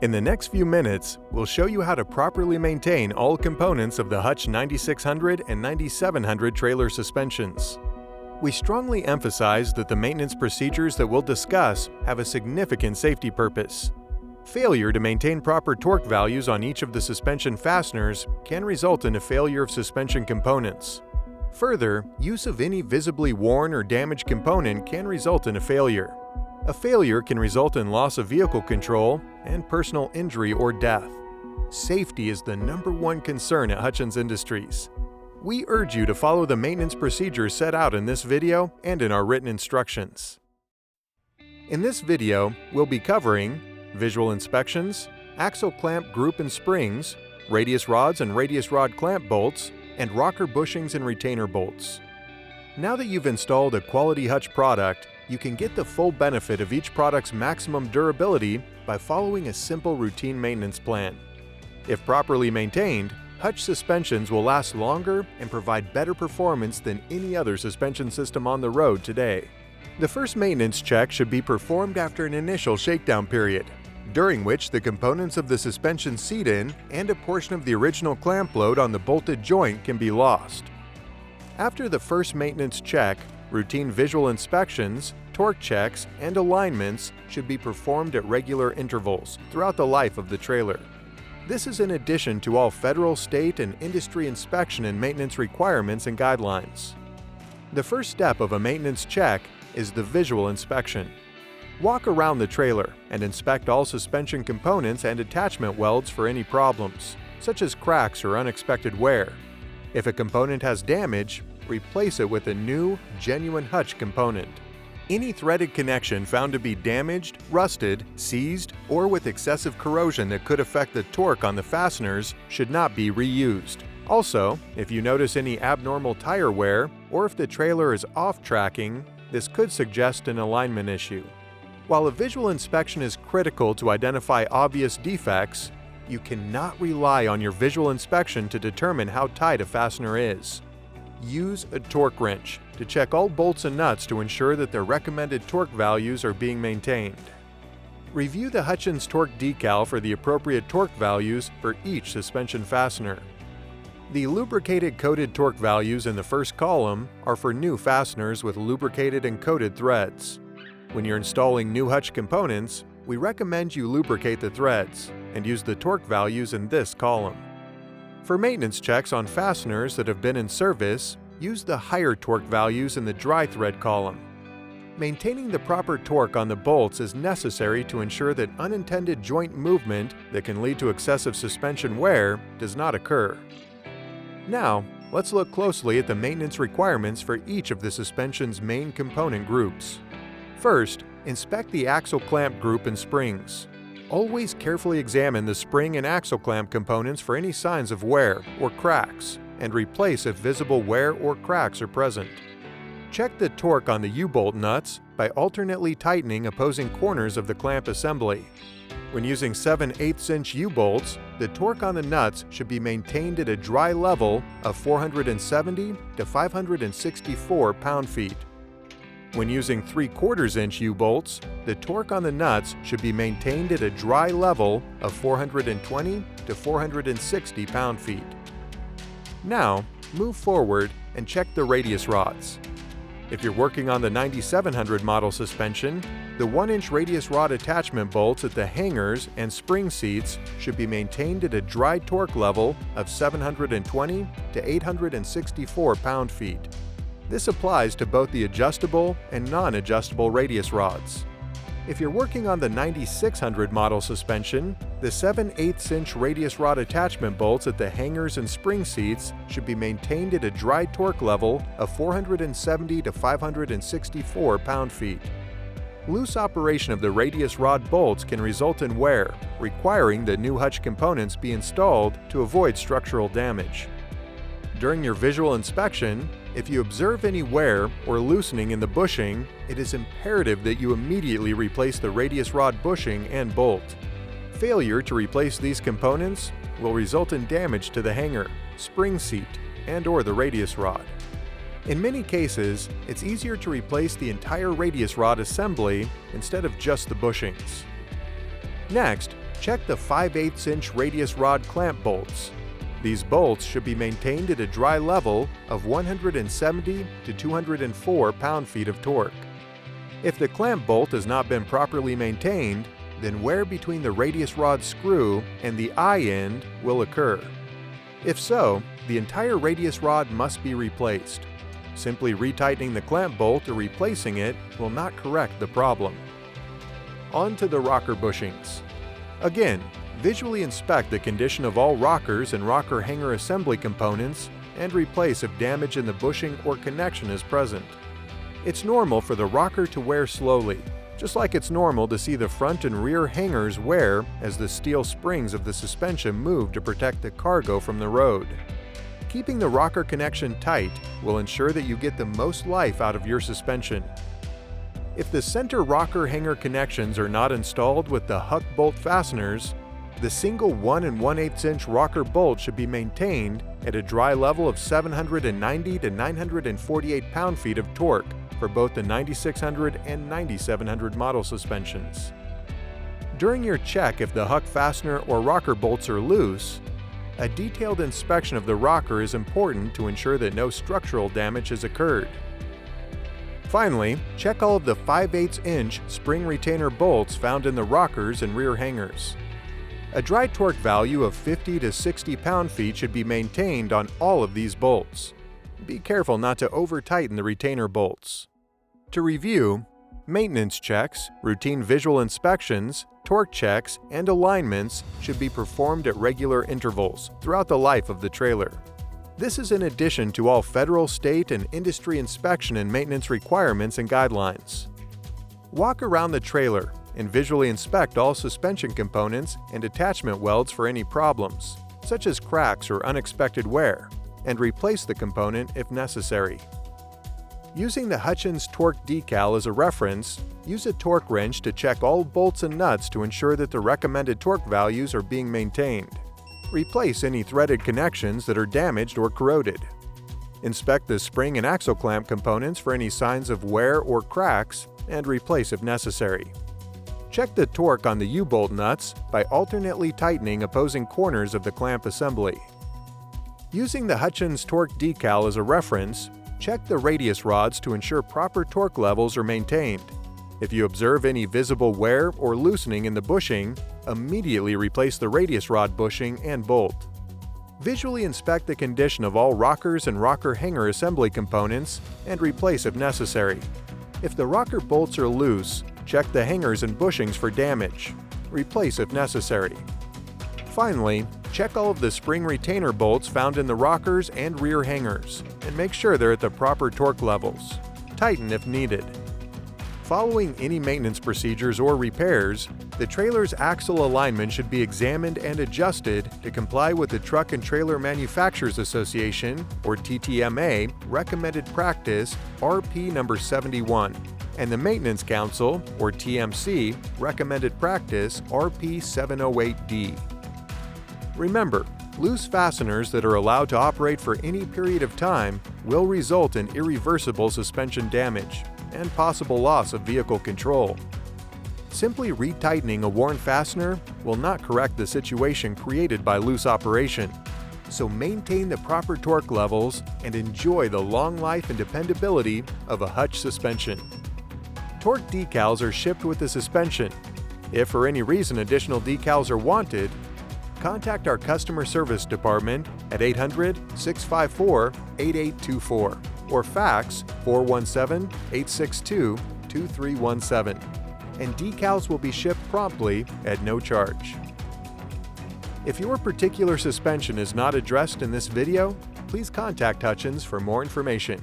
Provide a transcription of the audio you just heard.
In the next few minutes, we'll show you how to properly maintain all components of the Hutch 9600 and 9700 trailer suspensions. We strongly emphasize that the maintenance procedures that we'll discuss have a significant safety purpose. Failure to maintain proper torque values on each of the suspension fasteners can result in a failure of suspension components. Further, use of any visibly worn or damaged component can result in a failure. A failure can result in loss of vehicle control and personal injury or death. Safety is the #1 concern at Hutchins Industries. We urge you to follow the maintenance procedures set out in this video and in our written instructions. In this video, we'll be covering visual inspections, axle clamp group and springs, radius rods and radius rod clamp bolts, and rocker bushings and retainer bolts. Now that you've installed a quality Hutch product, you can get the full benefit of each product's maximum durability by following a simple routine maintenance plan. If properly maintained, Hutch suspensions will last longer and provide better performance than any other suspension system on the road today. The first maintenance check should be performed after an initial shakedown period, during which the components of the suspension seat in and a portion of the original clamp load on the bolted joint can be lost. After the first maintenance check, routine visual inspections, torque checks, and alignments should be performed at regular intervals throughout the life of the trailer. This is in addition to all federal, state, and industry inspection and maintenance requirements and guidelines. The first step of a maintenance check is the visual inspection. Walk around the trailer and inspect all suspension components and attachment welds for any problems, such as cracks or unexpected wear. If a component has damage, replace it with a new, genuine Hutch component. Any threaded connection found to be damaged, rusted, seized, or with excessive corrosion that could affect the torque on the fasteners should not be reused. Also, if you notice any abnormal tire wear, or if the trailer is off-tracking, this could suggest an alignment issue. While a visual inspection is critical to identify obvious defects, you cannot rely on your visual inspection to determine how tight a fastener is. Use a torque wrench to check all bolts and nuts to ensure that their recommended torque values are being maintained. Review the Hutchins torque decal for the appropriate torque values for each suspension fastener. The lubricated coated torque values in the first column are for new fasteners with lubricated and coated threads. When you're installing new Hutch components, we recommend you lubricate the threads and use the torque values in this column. For maintenance checks on fasteners that have been in service, use the higher torque values in the dry thread column. Maintaining the proper torque on the bolts is necessary to ensure that unintended joint movement that can lead to excessive suspension wear does not occur. Now, let's look closely at the maintenance requirements for each of the suspension's main component groups. First, inspect the axle clamp group and springs. Always carefully examine the spring and axle clamp components for any signs of wear or cracks, and replace if visible wear or cracks are present. Check the torque on the U-bolt nuts by alternately tightening opposing corners of the clamp assembly. When using 7/8" U-bolts, the torque on the nuts should be maintained at a dry level of 470 to 564 pound-feet. When using 3/4" U-bolts, the torque on the nuts should be maintained at a dry level of 420 to 460 pound-feet. Now, move forward and check the radius rods. If you're working on the 9700 model suspension, the 1-inch radius rod attachment bolts at the hangers and spring seats should be maintained at a dry torque level of 720 to 864 pound-feet. This applies to both the adjustable and non-adjustable radius rods. If you're working on the 9600 model suspension, the 7/8" radius rod attachment bolts at the hangers and spring seats should be maintained at a dry torque level of 470 to 564 pound-feet. Loose operation of the radius rod bolts can result in wear, requiring that new Hutch components be installed to avoid structural damage. During your visual inspection, if you observe any wear or loosening in the bushing, it is imperative that you immediately replace the radius rod bushing and bolt. Failure to replace these components will result in damage to the hanger, spring seat, and/or the radius rod. In many cases, it's easier to replace the entire radius rod assembly instead of just the bushings. Next, check the 5/8" radius rod clamp bolts. These bolts should be maintained at a dry level of 170 to 204 pound-feet of torque. If the clamp bolt has not been properly maintained, then wear between the radius rod screw and the eye end will occur. If so, the entire radius rod must be replaced. Simply retightening the clamp bolt or replacing it will not correct the problem. On to the rocker bushings. Again, visually inspect the condition of all rockers and rocker hanger assembly components and replace if damage in the bushing or connection is present. It's normal for the rocker to wear slowly, just like it's normal to see the front and rear hangers wear as the steel springs of the suspension move to protect the cargo from the road. Keeping the rocker connection tight will ensure that you get the most life out of your suspension. If the center rocker hanger connections are not installed with the Hutch bolt fasteners, the single 1 1/8" rocker bolt should be maintained at a dry level of 790 to 948 pound-feet of torque for both the 9600 and 9700 model suspensions. During your check if the Hutch fastener or rocker bolts are loose, a detailed inspection of the rocker is important to ensure that no structural damage has occurred. Finally, check all of the 5/8" spring retainer bolts found in the rockers and rear hangers. A dry torque value of 50 to 60 pound-feet should be maintained on all of these bolts. Be careful not to over-tighten the retainer bolts. To review, maintenance checks, routine visual inspections, torque checks, and alignments should be performed at regular intervals throughout the life of the trailer. This is in addition to all federal, state, and industry inspection and maintenance requirements and guidelines. Walk around the trailer and visually inspect all suspension components and attachment welds for any problems, such as cracks or unexpected wear, and replace the component if necessary. Using the Hutchins torque decal as a reference, use a torque wrench to check all bolts and nuts to ensure that the recommended torque values are being maintained. Replace any threaded connections that are damaged or corroded. Inspect the spring and axle clamp components for any signs of wear or cracks and replace if necessary. Check the torque on the U-bolt nuts by alternately tightening opposing corners of the clamp assembly. Using the Hutchins torque decal as a reference, check the radius rods to ensure proper torque levels are maintained. If you observe any visible wear or loosening in the bushing, immediately replace the radius rod bushing and bolt. Visually inspect the condition of all rockers and rocker hanger assembly components and replace if necessary. If the rocker bolts are loose, check the hangers and bushings for damage. Replace if necessary. Finally, check all of the spring retainer bolts found in the rockers and rear hangers and make sure they're at the proper torque levels. Tighten if needed. Following any maintenance procedures or repairs, the trailer's axle alignment should be examined and adjusted to comply with the Truck and Trailer Manufacturers Association, or TTMA, recommended practice RP number 71, and the Maintenance Council, or TMC, recommended practice RP 708D. Remember, loose fasteners that are allowed to operate for any period of time will result in irreversible suspension damage and possible loss of vehicle control. Simply retightening a worn fastener will not correct the situation created by loose operation, so maintain the proper torque levels and enjoy the long life and dependability of a Hutch suspension. Torque decals are shipped with the suspension. If for any reason additional decals are wanted, contact our customer service department at 800-654-8824 or fax 417-862-2317, and decals will be shipped promptly at no charge. If your particular suspension is not addressed in this video, please contact Hutchins for more information.